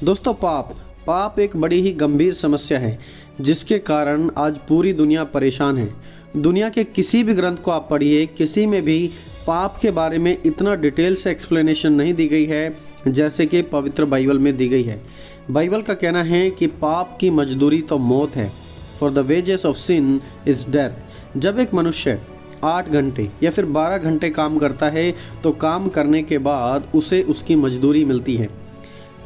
दोस्तों पाप एक बड़ी ही गंभीर समस्या है जिसके कारण आज पूरी दुनिया परेशान है। दुनिया के किसी भी ग्रंथ को आप पढ़िए, किसी में भी पाप के बारे में इतना डिटेल से एक्सप्लेनेशन नहीं दी गई है जैसे कि पवित्र बाइबल में दी गई है। बाइबल का कहना है कि पाप की मजदूरी तो मौत है, for the wages of sin is death. जब एक मनुष्य 8 घंटे या फिर 12 घंटे काम करता है तो काम करने के बाद उसे उसकी मजदूरी मिलती है।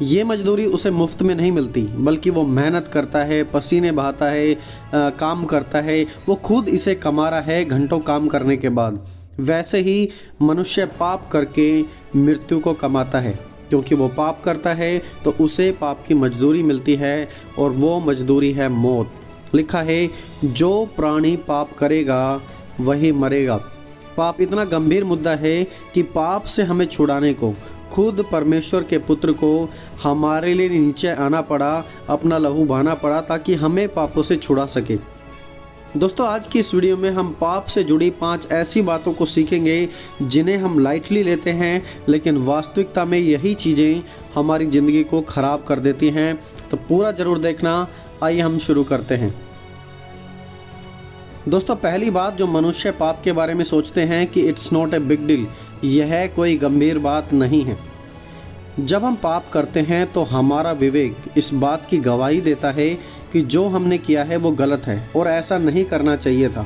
ये मजदूरी उसे मुफ्त में नहीं मिलती, बल्कि वो मेहनत करता है, पसीने बहाता है, काम करता है, वो खुद इसे कमा रहा है घंटों काम करने के बाद। वैसे ही मनुष्य पाप करके मृत्यु को कमाता है, क्योंकि वो पाप करता है तो उसे पाप की मजदूरी मिलती है और वो मजदूरी है मौत। लिखा है, जो प्राणी पाप करेगा वही मरेगा। पाप इतना गंभीर मुद्दा है कि पाप से हमें छुड़ाने को खुद परमेश्वर के पुत्र को हमारे लिए नीचे आना पड़ा, अपना लहू बहाना पड़ा ताकि हमें पापों से छुड़ा सके। दोस्तों, आज की इस वीडियो में हम पाप से जुड़ी 5 ऐसी बातों को सीखेंगे जिन्हें हम लाइटली लेते हैं, लेकिन वास्तविकता में यही चीज़ें हमारी ज़िंदगी को ख़राब कर देती हैं। तो पूरा ज़रूर देखना। आइए हम शुरू करते हैं। दोस्तों, पहली बात जो मनुष्य पाप के बारे में सोचते हैं कि it's not a big deal, यह कोई गंभीर बात नहीं है। जब हम पाप करते हैं तो हमारा विवेक इस बात की गवाही देता है कि जो हमने किया है वो गलत है और ऐसा नहीं करना चाहिए था।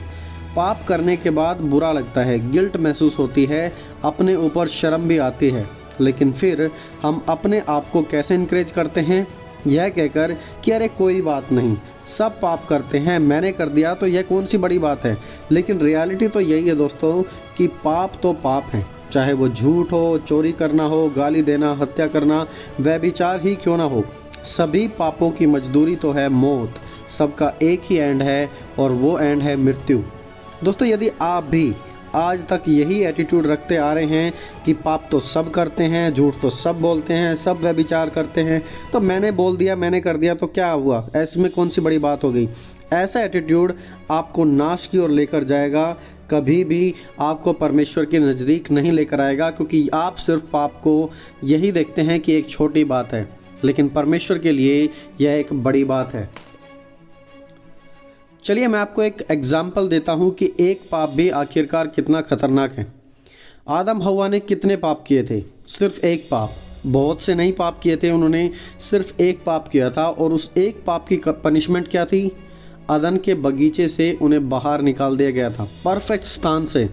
पाप करने के बाद बुरा लगता है, गिल्ट महसूस होती है, अपने ऊपर शर्म भी आती है, लेकिन फिर हम अपने आप को कैसे इनकरेज करते हैं, यह कहकर कि अरे कोई बात नहीं, सब पाप करते हैं, मैंने कर दिया तो यह कौन सी बड़ी बात है। लेकिन रियलिटी तो यही है दोस्तों कि पाप तो पाप है, चाहे वो झूठ हो, चोरी करना हो, गाली देना, हत्या करना, व्यभिचार ही क्यों ना हो। सभी पापों की मजदूरी तो है मौत। सबका एक ही एंड है और वो एंड है मृत्यु। दोस्तों, यदि आप भी आज तक यही एटीट्यूड रखते आ रहे हैं कि पाप तो सब करते हैं, झूठ तो सब बोलते हैं, सब व्यभिचार करते हैं, तो मैंने बोल दिया, मैंने कर दिया तो क्या हुआ, ऐसे में कौन सी बड़ी बात हो गई, ऐसा एटीट्यूड आपको नाश की ओर लेकर जाएगा, कभी भी आपको परमेश्वर के नज़दीक नहीं लेकर आएगा, क्योंकि आप सिर्फ पाप को यही देखते हैं कि एक छोटी बात है, लेकिन परमेश्वर के लिए यह एक बड़ी बात है। चलिए मैं आपको एक एग्जाम्पल देता हूँ कि एक पाप भी आखिरकार कितना खतरनाक है। आदम हव्वा ने कितने पाप किए थे? सिर्फ एक पाप, बहुत से नहीं पाप किए थे, उन्होंने सिर्फ एक पाप किया था। और उस एक पाप की पनिशमेंट क्या थी? अदन के बगीचे से उन्हें बाहर निकाल दिया गया था, परफेक्ट स्थान से।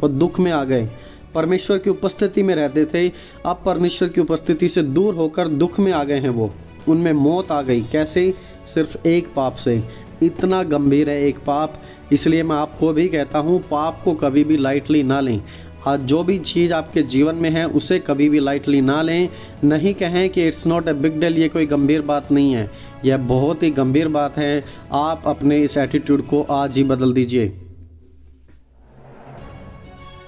वो दुख में आ गए, परमेश्वर की उपस्थिति में रहते थे, अब परमेश्वर की उपस्थिति से दूर होकर दुख में आ गए हैं। वो उनमें मौत आ गई। कैसे? सिर्फ एक पाप से। इतना गंभीर है एक पाप। इसलिए मैं आपको भी कहता हूँ, पाप को कभी भी लाइटली ना लें। आज जो भी चीज़ आपके जीवन में है उसे कभी भी लाइटली ना लें। नहीं कहें कि it's not a big deal, ये कोई गंभीर बात नहीं है, यह बहुत ही गंभीर बात है। आप अपने इस एटीट्यूड को आज ही बदल दीजिए।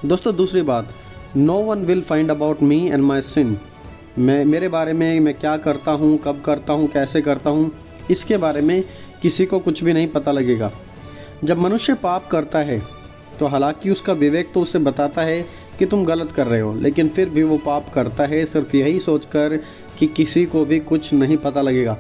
दोस्तों, दूसरी बात, no one will find about me and my sin. मेरे बारे में, मैं क्या करता हूँ, कब करता हूँ, कैसे करता हूँ, इसके बारे में किसी को कुछ भी नहीं पता लगेगा। जब मनुष्य पाप करता है तो हालांकि उसका विवेक तो उसे बताता है कि तुम गलत कर रहे हो, लेकिन फिर भी वो पाप करता है सिर्फ यही सोचकर कि किसी को भी कुछ नहीं पता लगेगा।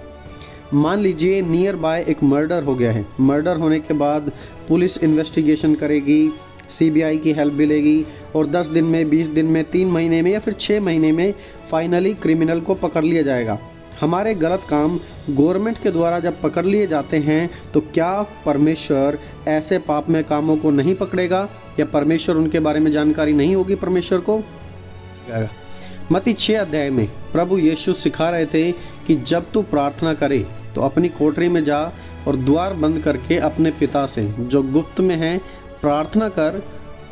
मान लीजिए नियर बाय एक मर्डर हो गया है। मर्डर होने के बाद पुलिस इन्वेस्टिगेशन करेगी, सीबीआई की हेल्प भी लेगी और 10 दिन में, 20 दिन में, 3 महीने में या फिर 6 महीने में फाइनली क्रिमिनल को पकड़ लिया जाएगा। हमारे गलत काम गवर्नमेंट के द्वारा जब पकड़ लिए जाते हैं तो क्या परमेश्वर ऐसे पाप में कामों को नहीं पकड़ेगा? या परमेश्वर उनके बारे में जानकारी नहीं होगी परमेश्वर को? मत्ती 6 अध्याय में प्रभु यीशु सिखा रहे थे कि जब तू प्रार्थना करे तो अपनी कोठरी में जा और द्वार बंद करके अपने पिता से जो गुप्त में है प्रार्थना कर,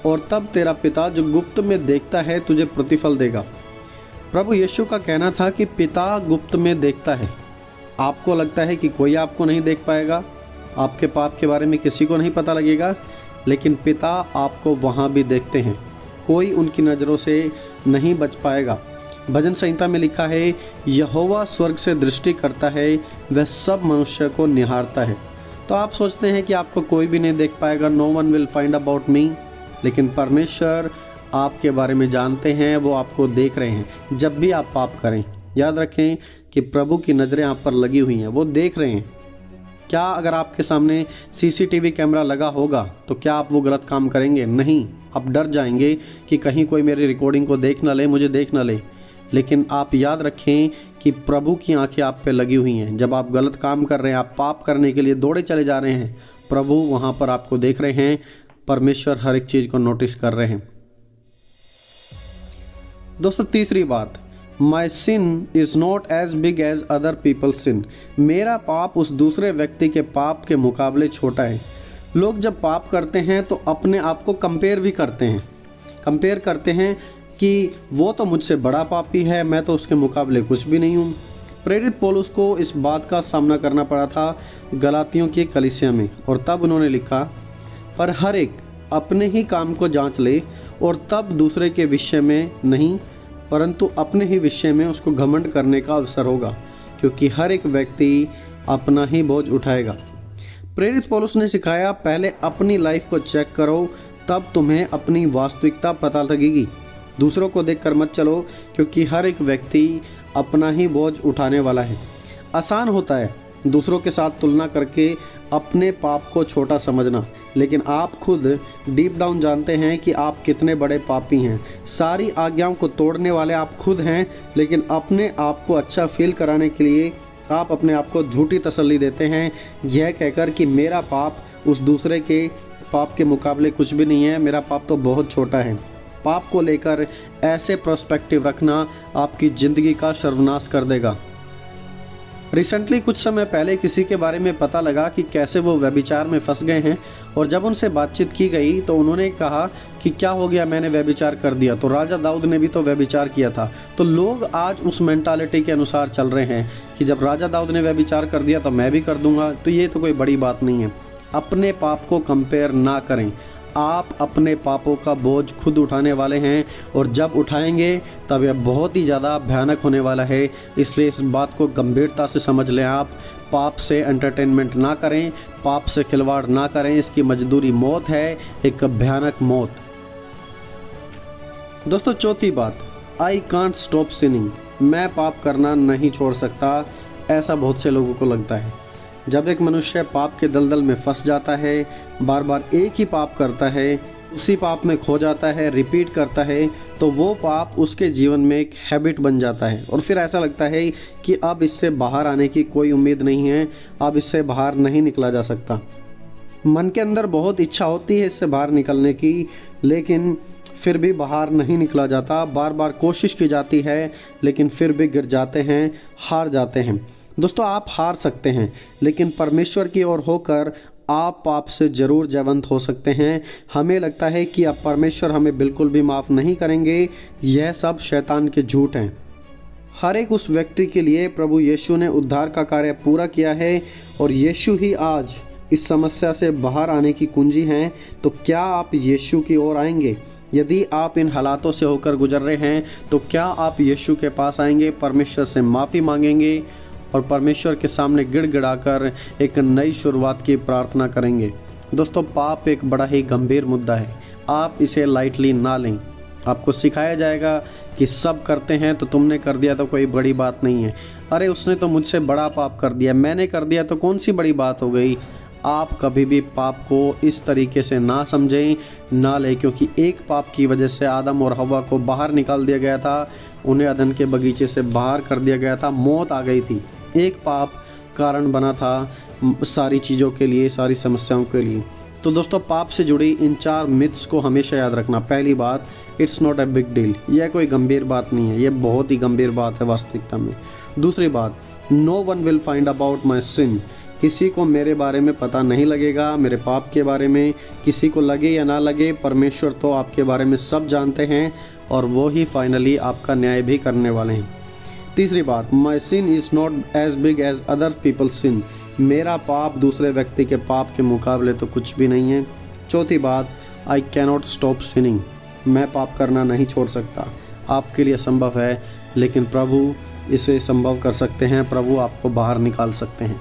और तब तेरा पिता जो गुप्त में देखता है तुझे प्रतिफल देगा। प्रभु यीशु का कहना था कि पिता गुप्त में देखता है। आपको लगता है कि कोई आपको नहीं देख पाएगा, आपके पाप के बारे में किसी को नहीं पता लगेगा, लेकिन पिता आपको वहाँ भी देखते हैं। कोई उनकी नज़रों से नहीं बच पाएगा। भजन संहिता में लिखा है, यहोवा स्वर्ग से दृष्टि करता है, वह सब मनुष्य को निहारता है। तो आप सोचते हैं कि आपको कोई भी नहीं देख पाएगा, no one will find about me, लेकिन परमेश्वर आपके बारे में जानते हैं, वो आपको देख रहे हैं। जब भी आप पाप करें, याद रखें कि प्रभु की नज़रें आप पर लगी हुई हैं, वो देख रहे हैं। क्या अगर आपके सामने सीसीटीवी कैमरा लगा होगा तो क्या आप वो गलत काम करेंगे? नहीं, आप डर जाएंगे कि कहीं कोई मेरी रिकॉर्डिंग को देख ना ले, मुझे देख ना ले। लेकिन आप याद रखें कि प्रभु की आंखें आप पे लगी हुई हैं। जब आप गलत काम कर रहे हैं, आप पाप करने के लिए दौड़े चले जा रहे हैं, प्रभु वहाँ पर आपको देख रहे हैं। परमेश्वर हर एक चीज़ को नोटिस कर रहे हैं। दोस्तों तीसरी बात, my sin is not as big as other people sin. मेरा पाप उस दूसरे व्यक्ति के पाप के मुकाबले छोटा है। लोग जब पाप करते हैं तो अपने आप को कंपेयर भी करते हैं, कंपेयर करते हैं कि वो तो मुझसे बड़ा पापी है, मैं तो उसके मुकाबले कुछ भी नहीं हूँ। प्रेरित पौलुस को इस बात का सामना करना पड़ा था गलातियों की कलीसिया में, और तब उन्होंने लिखा, पर हर एक अपने ही काम को जांच ले और तब दूसरे के विषय में नहीं परंतु अपने ही विषय में उसको घमंड करने का अवसर होगा, क्योंकि हर एक व्यक्ति अपना ही बोझ उठाएगा। प्रेरित पौलुस ने सिखाया, पहले अपनी लाइफ को चेक करो, तब तुम्हें अपनी वास्तविकता पता लगेगी। दूसरों को देखकर मत चलो, क्योंकि हर एक व्यक्ति अपना ही बोझ उठाने वाला है। आसान होता है दूसरों के साथ तुलना करके अपने पाप को छोटा समझना, लेकिन आप खुद डीप डाउन जानते हैं कि आप कितने बड़े पापी हैं। सारी आज्ञाओं को तोड़ने वाले आप खुद हैं, लेकिन अपने आप को अच्छा फील कराने के लिए आप अपने आप को झूठी तसल्ली देते हैं, यह कहकर कि मेरा पाप उस दूसरे के पाप के मुकाबले कुछ भी नहीं है, मेरा पाप तो बहुत छोटा है। पाप को लेकर ऐसे पर्सपेक्टिव रखना आपकी ज़िंदगी का सर्वनाश कर देगा। रिसेंटली कुछ समय पहले किसी के बारे में पता लगा कि कैसे वो व्यभिचार में फंस गए हैं, और जब उनसे बातचीत की गई तो उन्होंने कहा कि क्या हो गया, मैंने व्यभिचार कर दिया, तो राजा दाऊद ने भी तो व्यभिचार किया था। तो लोग आज उस मेंटालिटी के अनुसार चल रहे हैं कि जब राजा दाऊद ने व्यभिचार कर दिया तो मैं भी कर दूंगा, तो ये तो कोई बड़ी बात नहीं है। अपने पाप को कंपेयर ना करें। आप अपने पापों का बोझ खुद उठाने वाले हैं, और जब उठाएंगे तब यह बहुत ही ज़्यादा भयानक होने वाला है। इसलिए इस बात को गंभीरता से समझ लें। आप पाप से एंटरटेनमेंट ना करें, पाप से खिलवाड़ ना करें। इसकी मजदूरी मौत है, एक भयानक मौत। दोस्तों चौथी बात, आई कांट स्टॉप सिनिंग। मैं पाप करना नहीं छोड़ सकता, ऐसा बहुत से लोगों को लगता है। जब एक मनुष्य पाप के दलदल में फंस जाता है, बार बार एक ही पाप करता है, उसी पाप में खो जाता है, रिपीट करता है, तो वो पाप उसके जीवन में एक हैबिट बन जाता है, और फिर ऐसा लगता है कि अब इससे बाहर आने की कोई उम्मीद नहीं है, अब इससे बाहर नहीं निकला जा सकता। मन के अंदर बहुत इच्छा होती है इससे बाहर निकलने की, लेकिन फिर भी बाहर नहीं निकला जाता। बार बार कोशिश की जाती है, लेकिन फिर भी गिर जाते हैं, हार जाते हैं। दोस्तों आप हार सकते हैं, लेकिन परमेश्वर की ओर होकर आप पाप से ज़रूर जयवंत हो सकते हैं। हमें लगता है कि अब परमेश्वर हमें बिल्कुल भी माफ़ नहीं करेंगे, यह सब शैतान के झूठ हैं। हर एक उस व्यक्ति के लिए प्रभु यीशु ने उद्धार का कार्य पूरा किया है, और यीशु ही आज इस समस्या से बाहर आने की कुंजी हैं। तो क्या आप यीशु की ओर आएंगे? यदि आप इन हालातों से होकर गुजर रहे हैं तो क्या आप यीशु के पास आएंगे, परमेश्वर से माफ़ी मांगेंगे और परमेश्वर के सामने गिड़गिड़ाकर एक नई शुरुआत की प्रार्थना करेंगे? दोस्तों पाप एक बड़ा ही गंभीर मुद्दा है, आप इसे लाइटली ना लें। आपको सिखाया जाएगा कि सब करते हैं तो तुमने कर दिया तो कोई बड़ी बात नहीं है। अरे उसने तो मुझसे बड़ा पाप कर दिया, मैंने कर दिया तो कौन सी बड़ी बात हो गई। आप कभी भी पाप को इस तरीके से ना समझें, ना लें, क्योंकि एक पाप की वजह से आदम और हवा को बाहर निकाल दिया गया था, उन्हें अदन के बगीचे से बाहर कर दिया गया था, मौत आ गई थी। एक पाप कारण बना था सारी चीज़ों के लिए, सारी समस्याओं के लिए। तो दोस्तों पाप से जुड़ी इन 4 मिथ्स को हमेशा याद रखना। पहली बात, it's not a big deal, यह कोई गंभीर बात नहीं है, यह बहुत ही गंभीर बात है वास्तविकता में। दूसरी बात, no one will find about my sin. किसी को मेरे बारे में पता नहीं लगेगा, मेरे पाप के बारे में। किसी को लगे या ना लगे, परमेश्वर तो आपके बारे में सब जानते हैं, और वो ही फाइनली आपका न्याय भी करने वाले हैं। तीसरी बात, my sin is not as big as other people sin. मेरा पाप दूसरे व्यक्ति के पाप के मुकाबले तो कुछ भी नहीं है। चौथी बात, आई कैनॉट स्टॉप सिनिंग। मैं पाप करना नहीं छोड़ सकता। आपके लिए संभव है, लेकिन प्रभु इसे संभव कर सकते हैं, प्रभु आपको बाहर निकाल सकते हैं।